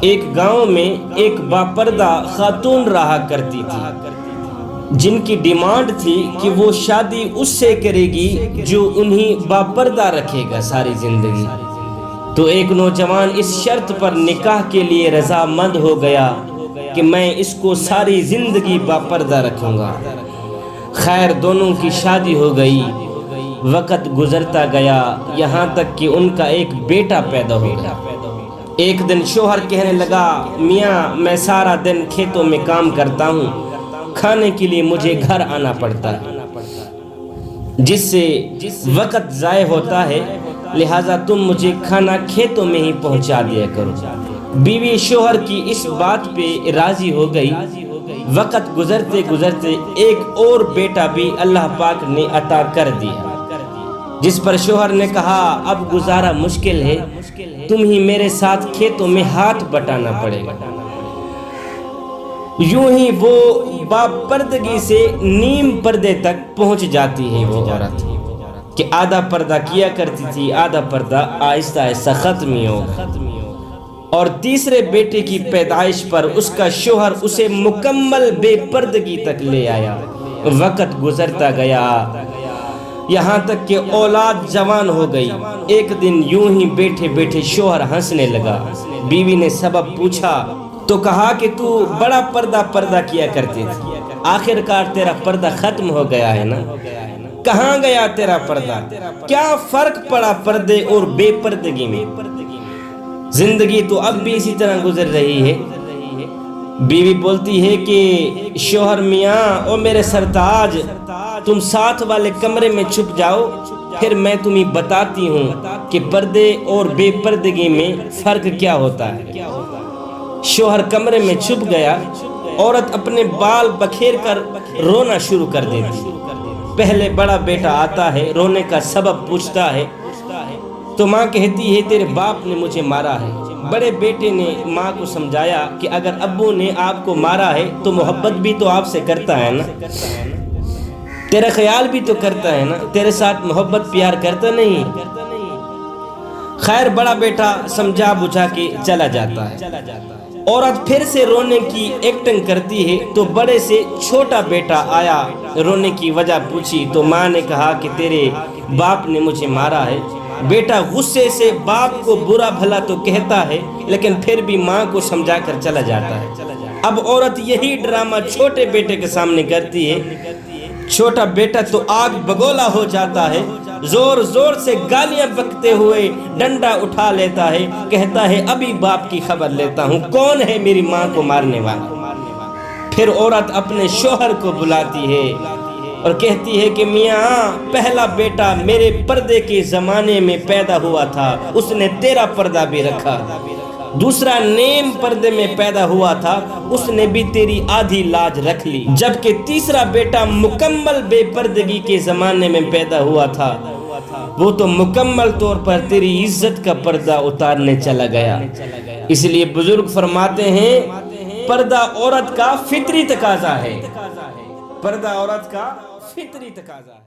ایک گاؤں میں ایک باپردہ خاتون رہا کرتی تھی جن کی ڈیمانڈ تھی کہ وہ شادی اس سے کرے گی جو انہیں باپردہ رکھے گا ساری زندگی۔ تو ایک نوجوان اس شرط پر نکاح کے لیے رضامند ہو گیا کہ میں اس کو ساری زندگی باپردہ رکھوں گا۔ خیر دونوں کی شادی ہو گئی۔ وقت گزرتا گیا یہاں تک کہ ان کا ایک بیٹا پیدا ہو گیا۔ ایک دن شوہر کہنے لگا، میاں میں سارا دن کھیتوں میں کام کرتا ہوں، کھانے کے لیے مجھے گھر آنا پڑتا ہے جس سے وقت ضائع ہوتا ہے، لہٰذا تم مجھے کھانا کھیتوں میں ہی پہنچا دیا کرو۔ بیوی شوہر کی اس بات پہ راضی ہو گئی۔ وقت گزرتے گزرتے ایک اور بیٹا بھی اللہ پاک نے عطا کر دیا، جس پر شوہر نے کہا اب گزارا مشکل ہے، تم ہی میرے ساتھ کھیتوں میں ہاتھ بٹانا پڑے گا۔ یوں ہی وہ باپردگی سے نیم پردے تک پہنچ جاتی ہے وہ عورت کہ آدھا پردہ کیا کرتی تھی، آدھا پردہ آہستہ آہستہ ختم ہی ہوگا۔ اور تیسرے بیٹے کی پیدائش پر اس کا شوہر اسے مکمل بے پردگی تک لے آیا۔ وقت گزرتا گیا یہاں تک کہ اولاد جوان ہو گئی۔ ایک دن یوں ہی بیٹھے بیٹھے شوہر ہنسنے لگا۔ بیوی نے سبب پوچھا تو کہا کہ تو بڑا پردہ کیا کرتی تھی، آخر کار تیرا پردہ ختم ہو گیا ہے نا؟ کہاں گیا تیرا پردہ؟ کیا فرق پڑا پردے اور بے پردگی میں؟ زندگی تو اب بھی اسی طرح گزر رہی ہے۔ بیوی بولتی ہے کہ شوہر میاں او میرے سرتاج، تم ساتھ والے کمرے میں چھپ جاؤ، پھر میں تمہیں بتاتی ہوں کہ پردے اور بے پردگی میں فرق کیا ہوتا ہے۔ شوہر کمرے میں چھپ گیا۔ عورت اپنے بال بکھیر کر رونا شروع کر دیتی۔ پہلے بڑا بیٹا آتا ہے، رونے کا سبب پوچھتا ہے تو ماں کہتی ہے تیرے باپ نے مجھے مارا ہے۔ بڑے بیٹے نے ماں کو سمجھایا کہ اگر ابو نے آپ کو مارا ہے تو محبت بھی تو آپ سے کرتا ہے نا، تیرا خیال بھی تو کرتا ہے نا، تیرے ساتھ محبت پیار کرتا نہیں۔ خیر بڑا بیٹا سمجھا بجھا کے چلا جاتا ہے۔ عورت پھر سے رونے کی ایکٹنگ کرتی ہے تو بڑے سے چھوٹا بیٹا آیا، رونے کی وجہ پوچھی تو ماں نے کہا کہ تیرے باپ نے مجھے مارا ہے۔ بیٹا غصے سے باپ کو برا بھلا تو کہتا ہے لیکن پھر بھی ماں کو سمجھا کر چلا جاتا ہے۔ اب عورت یہی ڈرامہ چھوٹے بیٹے کے سامنے کرتی ہے۔ چھوٹا بیٹا تو آگ بگولا ہو جاتا ہے، زور زور سے گالیاں بکتے ہوئے ڈنڈا اٹھا لیتا ہے، کہتا ہے ابھی باپ کی خبر لیتا ہوں، کون ہے میری ماں کو مارنے والا۔ پھر عورت اپنے شوہر کو بلاتی ہے اور کہتی ہے کہ میاں پہلا بیٹا میرے پردے کے زمانے میں پیدا ہوا تھا، اس نے تیرا پردہ بھی رکھا۔ دوسرا نیم پردے میں پیدا ہوا تھا، اس نے بھی تیری آدھی لاج رکھ لی، جبکہ تیسرا بیٹا مکمل بے پردگی کے زمانے میں پیدا ہوا تھا، وہ تو مکمل طور پر تیری عزت کا پردہ اتارنے چلا گیا۔ اس لیے بزرگ فرماتے ہیں پردہ عورت کا فطری تقاضا ہے، پردہ عورت کا فطری تقاضا ہے۔